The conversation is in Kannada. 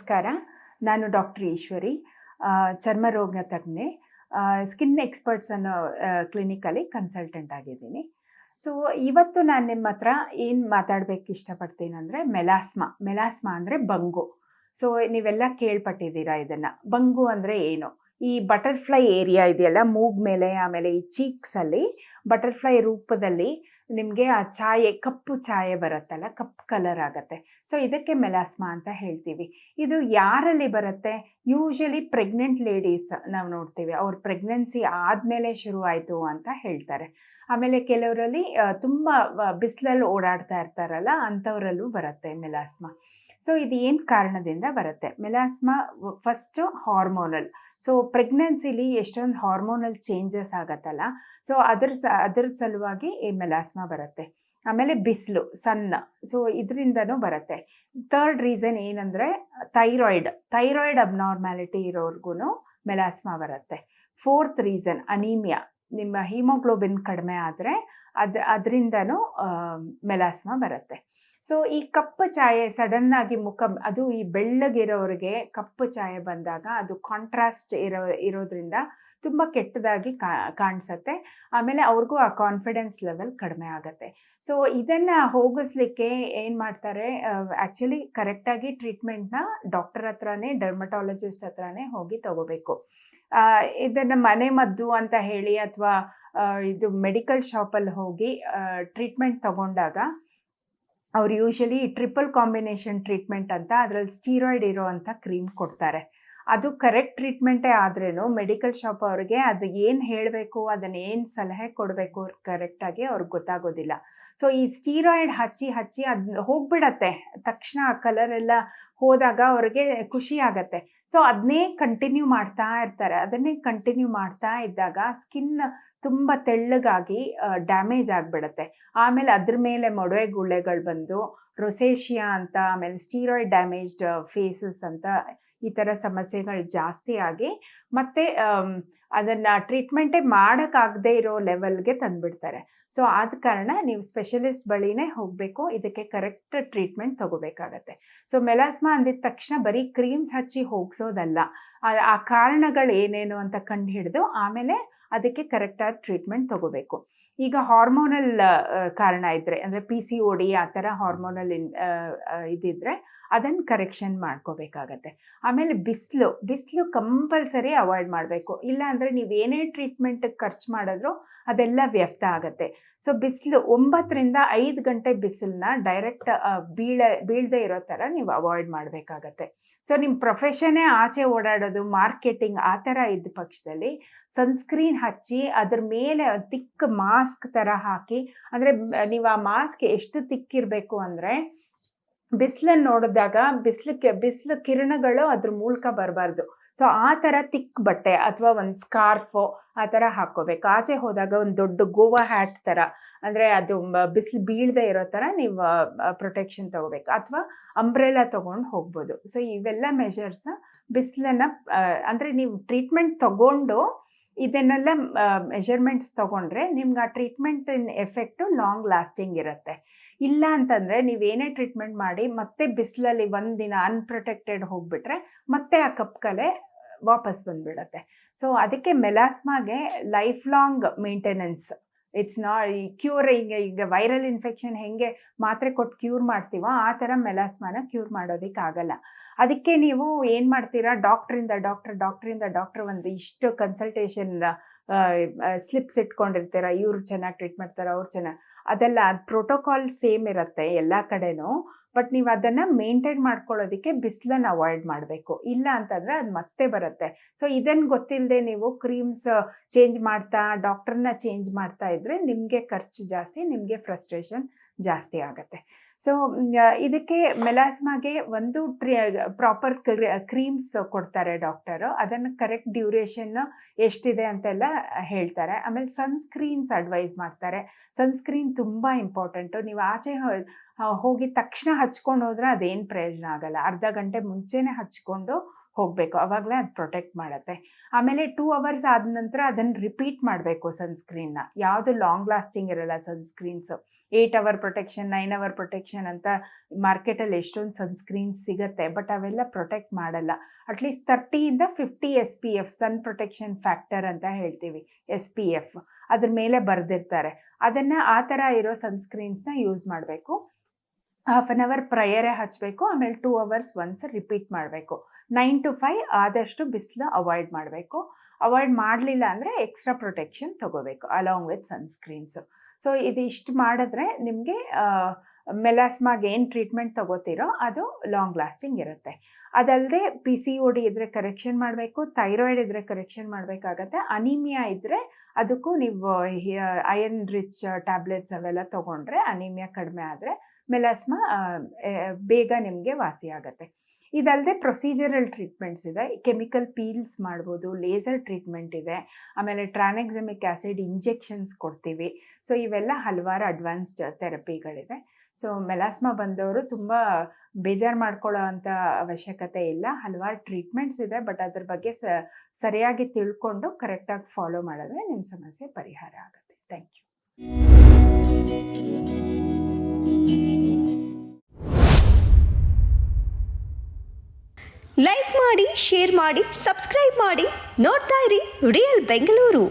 ನಮಸ್ಕಾರ. ನಾನು ಡಾಕ್ಟರ್ ಈಶ್ವರಿ, ಚರ್ಮರೋಗ ತಜ್ಞೆ. ಸ್ಕಿನ್ ಎಕ್ಸ್ಪರ್ಟ್ಸ್ ಅನ್ನೋ ಕ್ಲಿನಿಕಲ್ಲಿ ಕನ್ಸಲ್ಟೆಂಟ್ ಆಗಿದ್ದೀನಿ. ಸೊ ಇವತ್ತು ನಾನು ನಿಮ್ಮ ಹತ್ರ ಏನು ಮಾತಾಡಬೇಕು ಇಷ್ಟಪಡ್ತೀನಂದರೆ ಮೆಲಾಸ್ಮಾ ಅಂದರೆ ಬಂಗು. ಸೊ ನೀವೆಲ್ಲ ಕೇಳ್ಪಟ್ಟಿದ್ದೀರಾ ಇದನ್ನು. ಬಂಗು ಅಂದರೆ ಏನು? ಈ ಬಟರ್ಫ್ಲೈ ಏರಿಯಾ ಇದೆಯಲ್ಲ, ಮೂಗ್ ಮೇಲೆ, ಆಮೇಲೆ ಈ ಚೀಕ್ಸಲ್ಲಿ ಬಟರ್ಫ್ಲೈ ರೂಪದಲ್ಲಿ ನಿಮಗೆ ಆ ಛಾಯೆ, ಕಪ್ಪು ಛಾಯೆ ಬರುತ್ತಲ್ಲ, ಕಪ್ಪು ಕಲರ್ ಆಗುತ್ತೆ. ಸೊ ಇದಕ್ಕೆ ಮೆಲಾಸ್ಮಾ ಅಂತ ಹೇಳ್ತೀವಿ. ಇದು ಯಾರಲ್ಲಿ ಬರುತ್ತೆ? ಯೂಶಲಿ ಪ್ರೆಗ್ನೆಂಟ್ ಲೇಡೀಸ್ ನಾವು ನೋಡ್ತೀವಿ, ಅವ್ರ ಪ್ರೆಗ್ನೆನ್ಸಿ ಆದಮೇಲೆ ಶುರುವಾಯಿತು ಅಂತ ಹೇಳ್ತಾರೆ. ಆಮೇಲೆ ಕೆಲವರಲ್ಲಿ ತುಂಬ ಬಿಸಿಲಲ್ಲಿ ಓಡಾಡ್ತಾ ಇರ್ತಾರಲ್ಲ, ಅಂಥವರಲ್ಲೂ ಬರುತ್ತೆ ಮೆಲಾಸ್ಮಾ. ಸೊ ಇದು ಏನು ಕಾರಣದಿಂದ ಬರುತ್ತೆ? Melasma first hormonal. ಸೊ ಪ್ರೆಗ್ನೆನ್ಸಿಲಿ ಎಷ್ಟೊಂದು ಹಾರ್ಮೋನಲ್ ಚೇಂಜಸ್ ಆಗತ್ತಲ್ಲ, ಸೊ ಅದ್ರ ಸಲುವಾಗಿ ಈ ಮೆಲಾಸ್ಮಾ ಬರುತ್ತೆ. ಆಮೇಲೆ ಬಿಸಿಲು, ಸನ್, ಸೊ ಇದರಿಂದನೂ ಬರುತ್ತೆ. ಥರ್ಡ್ ರೀಸನ್ ಏನಂದರೆ ಥೈರಾಯ್ಡ್ ಅಬ್ನಾರ್ಮ್ಯಾಲಿಟಿ ಇರೋರ್ಗು ಮೆಲಾಸ್ಮಾ ಬರುತ್ತೆ. ಫೋರ್ತ್ ರೀಸನ್ ಅನೀಮಿಯಾ, ನಿಮ್ಮ ಹಿಮೋಗ್ಲೋಬಿನ್ ಕಡಿಮೆ ಆದರೆ ಅದರಿಂದನೂ ಮೆಲಾಸ್ಮಾ ಬರುತ್ತೆ. ಸೊ ಈ ಕಪ್ಪು ಛಾಯೆ ಸಡನ್ನಾಗಿ ಅದು ಈ ಬೆಳ್ಳಗಿರೋರಿಗೆ ಕಪ್ಪು ಛಾಯೆ ಬಂದಾಗ ಅದು ಕಾಂಟ್ರಾಸ್ಟ್ ಇರೋದ್ರಿಂದ ತುಂಬ ಕೆಟ್ಟದಾಗಿ ಕಾಣಿಸುತ್ತೆ. ಆಮೇಲೆ ಅವ್ರಿಗೂ ಆ ಕಾನ್ಫಿಡೆನ್ಸ್ ಲೆವೆಲ್ ಕಡಿಮೆ ಆಗುತ್ತೆ. ಸೊ ಇದನ್ನು ಹೋಗಿಸ್ಲಿಕ್ಕೆ ಏನು ಮಾಡ್ತಾರೆ, ಆ್ಯಕ್ಚುಲಿ ಕರೆಕ್ಟಾಗಿ ಟ್ರೀಟ್ಮೆಂಟ್ನ ಡಾಕ್ಟರ್ ಹತ್ರನೇ, ಡರ್ಮಟಾಲಜಿಸ್ಟ್ ಹತ್ರನೇ ಹೋಗಿ ತಗೋಬೇಕು. ಇದನ್ನು ಮನೆ ಮದ್ದು ಅಂತ ಹೇಳಿ ಅಥವಾ ಇದು ಮೆಡಿಕಲ್ ಶಾಪಲ್ಲಿ ಹೋಗಿ ಟ್ರೀಟ್ಮೆಂಟ್ ತಗೊಂಡಾಗ ಅವ್ರು ಯೂಶಲಿ ಟ್ರಿಪಲ್ ಕಾಂಬಿನೇಷನ್ ಟ್ರೀಟ್ಮೆಂಟ್ ಅಂತ ಅದರಲ್ಲಿ ಸ್ಟೀರಾಯ್ಡ್ ಇರೋ ಅಂಥ ಕ್ರೀಮ್ ಕೊಡ್ತಾರೆ. ಅದು ಕರೆಕ್ಟ್ ಟ್ರೀಟ್ಮೆಂಟೇ ಆದ್ರೂ ಮೆಡಿಕಲ್ ಶಾಪ್ ಅವ್ರಿಗೆ ಅದು ಏನು ಹೇಳಬೇಕು, ಅದನ್ನು ಏನು ಸಲಹೆ ಕೊಡಬೇಕು ಕರೆಕ್ಟಾಗಿ ಅವ್ರಿಗೆ ಗೊತ್ತಾಗೋದಿಲ್ಲ. ಸೊ ಈ ಸ್ಟೀರಾಯ್ಡ್ ಹಚ್ಚಿ ಅದು ಹೋಗ್ಬಿಡತ್ತೆ ತಕ್ಷಣ, ಆ ಕಲರೆಲ್ಲ ಹೋದಾಗ ಅವ್ರಿಗೆ ಖುಷಿ ಆಗತ್ತೆ. ಸೊ ಅದನ್ನೇ ಕಂಟಿನ್ಯೂ ಮಾಡ್ತಾ ಇದ್ದಾಗ ಸ್ಕಿನ್ ತುಂಬ ತೆಳ್ಳಗಾಗಿ ಡ್ಯಾಮೇಜ್ ಆಗಿಬಿಡುತ್ತೆ. ಆಮೇಲೆ ಅದ್ರ ಮೇಲೆ ಮೊಡವೆ ಗುಳ್ಳೆಗಳು ಬಂದು ರೊಸೇಷಿಯಾ ಅಂತ, ಆಮೇಲೆ ಸ್ಟೀರಾಯ್ಡ್ ಡ್ಯಾಮೇಜ್ಡ್ ಫೇಸಸ್ ಅಂತ ಈ ಥರ ಸಮಸ್ಯೆಗಳು ಜಾಸ್ತಿ ಆಗಿ ಮತ್ತೆ ಅದನ್ನು ಟ್ರೀಟ್ಮೆಂಟೇ ಮಾಡೋಕ್ಕಾಗದೇ ಇರೋ ಲೆವೆಲ್ಗೆ ತಂದುಬಿಡ್ತಾರೆ. ಸೊ ಆದ ಕಾರಣ ನೀವು ಸ್ಪೆಷಲಿಸ್ಟ್ ಬಳಿನೇ ಹೋಗಬೇಕು, ಇದಕ್ಕೆ ಕರೆಕ್ಟ್ ಟ್ರೀಟ್ಮೆಂಟ್ ತೊಗೋಬೇಕಾಗತ್ತೆ. ಸೊ ಮೆಲಾಸ್ಮಾ ಅಂದಿದ ತಕ್ಷಣ ಬರೀ ಕ್ರೀಮ್ಸ್ ಹಚ್ಚಿ ಹೋಗಿಸೋದಲ್ಲ, ಆ ಕಾರಣಗಳು ಏನೇನು ಅಂತ ಕಂಡು ಹಿಡಿದು ಆಮೇಲೆ ಅದಕ್ಕೆ ಕರೆಕ್ಟಾದ ಟ್ರೀಟ್ಮೆಂಟ್ ತೊಗೋಬೇಕು. ಈಗ ಹಾರ್ಮೋನಲ್ ಕಾರಣ ಇದ್ದರೆ, ಅಂದರೆ PCOD ಆ ಥರ ಹಾರ್ಮೋನಲ್ ಇದ್ದಿದ್ರೆ ಅದನ್ನು ಕರೆಕ್ಷನ್ ಮಾಡ್ಕೋಬೇಕಾಗತ್ತೆ. ಆಮೇಲೆ ಬಿಸಿಲು ಕಂಪಲ್ಸರಿ ಅವಾಯ್ಡ್ ಮಾಡಬೇಕು. ಇಲ್ಲ ಅಂದರೆ ನೀವೇನೇ ಟ್ರೀಟ್ಮೆಂಟಿಗೆ ಖರ್ಚು ಮಾಡಿದ್ರೂ ಅದೆಲ್ಲ ವ್ಯರ್ಥ ಆಗುತ್ತೆ. ಸೊ ಬಿಸಿಲು 9 ರಿಂದ 5 ಗಂಟೆ ಬಿಸಿಲನ್ನ ಡೈರೆಕ್ಟ್ ಬೀಳದೇ ಇರೋ ಥರ ನೀವು ಅವಾಯ್ಡ್ ಮಾಡಬೇಕಾಗತ್ತೆ. ಸೊ ನಿಮ್ಮ ಪ್ರೊಫೆಷನ್ನೇ ಆಚೆ ಓಡಾಡೋದು, ಮಾರ್ಕೆಟಿಂಗ್ ಆ ಥರ ಇದ್ದ ಪಕ್ಷದಲ್ಲಿ ಸನ್ಸ್ಕ್ರೀನ್ ಹಚ್ಚಿ ಅದ್ರ ಮೇಲೆ ತಿಕ್ ಮಾಸ್ಕ್ ಥರ ಹಾಕಿ, ಅಂದರೆ ನೀವು ಆ ಮಾಸ್ಕ್ ಎಷ್ಟು ತಿಕ್ಕಿರಬೇಕು ಅಂದರೆ ಬಿಸಿಲನ್ನು ನೋಡಿದಾಗ ಬಿಸಿಲು ಕಿರಣಗಳು ಅದ್ರ ಮೂಲಕ ಬರಬಾರ್ದು. ಸೊ ಆ ಥರ ತಿಕ್ ಬಟ್ಟೆ ಅಥವಾ ಒಂದು ಸ್ಕಾರ್ಫು ಆ ಥರ ಹಾಕ್ಕೋಬೇಕು. ಆಚೆ ಹೋದಾಗ ಒಂದು ದೊಡ್ಡ ಗೋವಾ ಹ್ಯಾಟ್ ಥರ, ಅಂದರೆ ಅದು ಬಿಸಿಲು ಬೀಳದೆ ಇರೋ ಥರ ನೀವು ಪ್ರೊಟೆಕ್ಷನ್ ತೊಗೋಬೇಕು, ಅಥವಾ ಅಂಬ್ರೆಲಾ ತೊಗೊಂಡು ಹೋಗ್ಬೋದು. ಸೊ ಇವೆಲ್ಲ ಮೆಷರ್ಸ್ ಬಿಸಿಲನ್ನು, ಅಂದರೆ ನೀವು ಟ್ರೀಟ್ಮೆಂಟ್ ತೊಗೊಂಡು ಇದನ್ನೆಲ್ಲ ಮೆಷರ್ಮೆಂಟ್ಸ್ ತೊಗೊಂಡ್ರೆ ನಿಮ್ಗೆ ಆ ಟ್ರೀಟ್ಮೆಂಟಿನ ಎಫೆಕ್ಟು ಲಾಂಗ್ ಲಾಸ್ಟಿಂಗ್ ಇರುತ್ತೆ. ಇಲ್ಲ ಅಂತಂದರೆ ನೀವೇನೇ ಟ್ರೀಟ್ಮೆಂಟ್ ಮಾಡಿ ಮತ್ತೆ ಬಿಸಿಲಲ್ಲಿ ಒಂದಿನ ಅನ್ಪ್ರೊಟೆಕ್ಟೆಡ್ ಹೋಗಿಬಿಟ್ರೆ ಮತ್ತೆ ಆ ಕಪ್ಪು ಕಲೆ ವಾಪಸ್ ಬಂದುಬಿಡುತ್ತೆ. ಸೊ ಅದಕ್ಕೆ ಮೆಲಾಸ್ಮಾಗೆ life long maintenance, it's not cure. ಈಗ ವೈರಲ್ ಇನ್ಫೆಕ್ಷನ್ ಹೆಂಗೆ ಮಾತ್ರೆ ಕೊಟ್ಟು ಕ್ಯೂರ್ ಮಾಡ್ತೀವೋ ಆ ಥರ ಮೆಲಾಸ್ಮಾನ ಕ್ಯೂರ್ ಮಾಡೋದಕ್ಕಾಗಲ್ಲ. ಅದಕ್ಕೆ ನೀವು ಏನು ಮಾಡ್ತೀರಾ, ಡಾಕ್ಟ್ರಿಂದ ಒಂದು ಇಷ್ಟು ಕನ್ಸಲ್ಟೇಷನ್ ಸ್ಲಿಪ್ಸ್ ಇಟ್ಕೊಂಡಿರ್ತೀರ, ಇವ್ರು ಚೆನ್ನಾಗಿ ಟ್ರೀಟ್ ಮಾಡ್ತಾರೆ, ಅವ್ರು ಚೆನ್ನಾಗಿ, ಅದೆಲ್ಲ ಪ್ರೋಟೋಕಾಲ್ ಸೇಮ್ ಇರುತ್ತೆ ಎಲ್ಲ ಕಡೆನೂ. ಬಟ್ ನೀವು ಅದನ್ನು ಮೇಂಟೈನ್ ಮಾಡ್ಕೊಳ್ಳೋದಕ್ಕೆ ಬಿಸಿಲನ್ನು ಅವಾಯ್ಡ್ ಮಾಡಬೇಕು. ಇಲ್ಲ ಅಂತಂದರೆ ಅದು ಮತ್ತೆ ಬರುತ್ತೆ. ಸೊ ಇದನ್ನು ಗೊತ್ತಿಲ್ಲದೆ ನೀವು ಕ್ರೀಮ್ಸ್ ಚೇಂಜ್ ಮಾಡ್ತಾ, ಡಾಕ್ಟ್ರನ್ನ ಚೇಂಜ್ ಮಾಡ್ತಾ ಇದ್ದರೆ ನಿಮಗೆ ಖರ್ಚು ಜಾಸ್ತಿ, ನಿಮಗೆ ಫ್ರಸ್ಟ್ರೇಷನ್ ಜಾಸ್ತಿ ಆಗುತ್ತೆ. ಸೊ ಇದಕ್ಕೆ ಮೆಲಾಸ್ಮಾಗೆ ಒಂದು ಪ್ರಾಪರ್ ಕ್ರೀಮ್ಸ್ ಕೊಡ್ತಾರೆ ಡಾಕ್ಟರು. ಅದನ್ನು ಕರೆಕ್ಟ್ ಡ್ಯೂರೇಷನ್ ಎಷ್ಟಿದೆ ಅಂತೆಲ್ಲ ಹೇಳ್ತಾರೆ. ಆಮೇಲೆ ಸನ್ಸ್ಕ್ರೀನ್ಸ್ ಅಡ್ವೈಸ್ ಮಾಡ್ತಾರೆ. ಸನ್ಸ್ಕ್ರೀನ್ ತುಂಬ ಇಂಪಾರ್ಟೆಂಟು. ನೀವು ಆಚೆ ಹೋಗಿ ತಕ್ಷಣ ಹಚ್ಕೊಂಡು ಹೋದರೆ ಅದೇನು ಪ್ರಯೋಜನ ಆಗಲ್ಲ. ಅರ್ಧ ಗಂಟೆ ಮುಂಚೆನೇ ಹಚ್ಕೊಂಡು ಹೋಗಬೇಕು, ಆವಾಗಲೇ ಅದು ಪ್ರೊಟೆಕ್ಟ್ ಮಾಡುತ್ತೆ. ಆಮೇಲೆ 2 hours ಆದ ನಂತರ ಅದನ್ನು ರಿಪೀಟ್ ಮಾಡಬೇಕು ಸನ್ಸ್ಕ್ರೀನ್ನ. ಯಾವುದು ಲಾಂಗ್ ಲಾಸ್ಟಿಂಗ್ ಇರಲ್ಲ ಸನ್ಸ್ಕ್ರೀನ್ಸು. 8 ಅವರ್ ಪ್ರೊಟೆಕ್ಷನ್ 9 ಅವರ್ ಪ್ರೊಟೆಕ್ಷನ್ ಅಂತ ಮಾರ್ಕೆಟಲ್ಲಿ ಎಷ್ಟೊಂದು ಸನ್ಸ್ಕ್ರೀನ್ಸ್ ಸಿಗುತ್ತೆ, ಬಟ್ ಅವೆಲ್ಲ ಪ್ರೊಟೆಕ್ಟ್ ಮಾಡಲ್ಲ. ಅಟ್ಲೀಸ್ಟ್ 30ಇಂದ 50 SPF ಸನ್ ಪ್ರೊಟೆಕ್ಷನ್ ಫ್ಯಾಕ್ಟರ್ ಅಂತ ಹೇಳ್ತೀವಿ, SPF ಅದ್ರ ಮೇಲೆ ಬರೆದಿರ್ತಾರೆ. ಅದನ್ನು ಆ ಥರ ಇರೋ ಸನ್ಸ್ಕ್ರೀನ್ಸ್ನ ಯೂಸ್ ಮಾಡಬೇಕು. ಹಾಫ್ ಆನ್ ಅವರ್ ಪ್ರಯರೇ ಹಚ್ಚಬೇಕು, ಆಮೇಲೆ 2 ಅವರ್ಸ್ ಒನ್ಸ್ ರಿಪೀಟ್ ಮಾಡಬೇಕು. 9 to 5 ಆದಷ್ಟು ಬಿಸಿಲು ಅವಾಯ್ಡ್ ಮಾಡಬೇಕು. ಅವಾಯ್ಡ್ ಮಾಡಲಿಲ್ಲ ಅಂದರೆ ಎಕ್ಸ್ಟ್ರಾ ಪ್ರೊಟೆಕ್ಷನ್ ತೊಗೋಬೇಕು ಅಲಾಂಗ್ ವಿತ್ ಸನ್ಸ್ಕ್ರೀನ್ಸು. ಸೊ ಇದಿಷ್ಟು ಮಾಡಿದ್ರೆ ನಿಮಗೆ ಮೆಲಾಸ್ಮಾಗೆ ಏನು ಟ್ರೀಟ್ಮೆಂಟ್ ತೊಗೋತೀರೋ ಅದು ಲಾಂಗ್ ಲಾಸ್ಟಿಂಗ್ ಇರುತ್ತೆ. ಅದಲ್ಲದೆ PCOD ಇದ್ದರೆ ಕರೆಕ್ಷನ್ ಮಾಡಬೇಕು, ಥೈರಾಯ್ಡ್ ಇದ್ದರೆ ಕರೆಕ್ಷನ್ ಮಾಡಬೇಕಾಗತ್ತೆ, ಅನಿಮಿಯಾ ಇದ್ದರೆ ಅದಕ್ಕೂ ನೀವು ಅಯನ್ ರಿಚ್ ಟ್ಯಾಬ್ಲೆಟ್ಸ್ ಅವೆಲ್ಲ ತೊಗೊಂಡ್ರೆ ಅನಿಮಿಯಾ ಕಡಿಮೆ ಆದರೆ ಮೆಲಾಸ್ಮಾ ಬೇಗ ನಿಮಗೆ ವಾಸಿ ಆಗುತ್ತೆ. ಇದಲ್ಲದೆ ಪ್ರೊಸೀಜರಲ್ ಟ್ರೀಟ್ಮೆಂಟ್ಸ್ ಇದೆ, ಕೆಮಿಕಲ್ ಪೀಲ್ಸ್ ಮಾಡ್ಬೋದು, ಲೇಸರ್ ಟ್ರೀಟ್ಮೆಂಟ್ ಇದೆ, ಆಮೇಲೆ ಟ್ರಾನೆಕ್ಸಮಿಕ್ ಆ್ಯಸಿಡ್ ಇಂಜೆಕ್ಷನ್ಸ್ ಕೊಡ್ತೀವಿ. ಸೊ ಇವೆಲ್ಲ ಹಲವಾರು ಅಡ್ವಾನ್ಸ್ಡ್ ಥೆರಪಿಗಳಿದೆ. ಸೊ ಮೆಲಾಸ್ಮಾ ಬಂದವರು ತುಂಬ ಬೇಜಾರು ಮಾಡ್ಕೊಳ್ಳೋ ಅಂಥ ಅವಶ್ಯಕತೆ ಇಲ್ಲ, ಹಲವಾರು ಟ್ರೀಟ್ಮೆಂಟ್ಸ್ ಇದೆ. ಬಟ್ ಅದ್ರ ಬಗ್ಗೆ ಸರಿಯಾಗಿ ತಿಳ್ಕೊಂಡು ಕರೆಕ್ಟಾಗಿ ಫಾಲೋ ಮಾಡಿದ್ರೆ ನಿಮ್ಮ ಸಮಸ್ಯೆ ಪರಿಹಾರ ಆಗುತ್ತೆ. Thank you. ಲೈಕ್ ಮಾಡಿ, ಶೇರ್ ಮಾಡಿ, ಸಬ್ಸ್ಕ್ರೈಬ್ ಮಾಡಿ. ನೋಡ್ತಾ ಇರಿ ರಿಯಲ್ ಬೆಂಗಳೂರು.